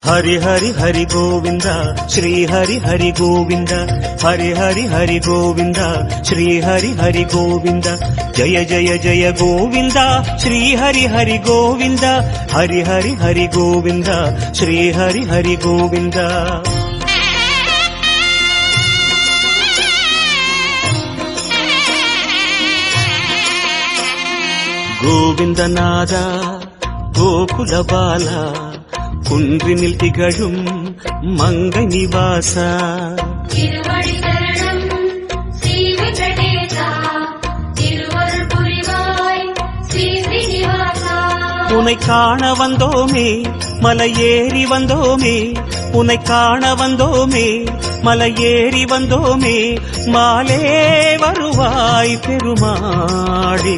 हरि हरि हरि गोविंद श्री हरि हरि गोविंद हरि हरि हरि गोविंद श्री हरि हरि गोविंद जय जय जय गोविंद श्री हरि हरि गोविंद हरि हरि हरि गोविंद श्री हरि हरि गोविंद गोविंद नादा गोकुल बाला குன்றினில் திகழும் மங்கை நிவாசா திருவடி சரணம் ஸ்ரீ வெங்கடேசா திருவருள் புரிவாய் ஸ்ரீ ஸ்ரீனிவாசா உன்னை காண வந்தோமே மலையேறி வந்தோமே உன்னை காண வந்தோமே மலையேறி வந்தோமே மாலே வருவாய் பெருமாளே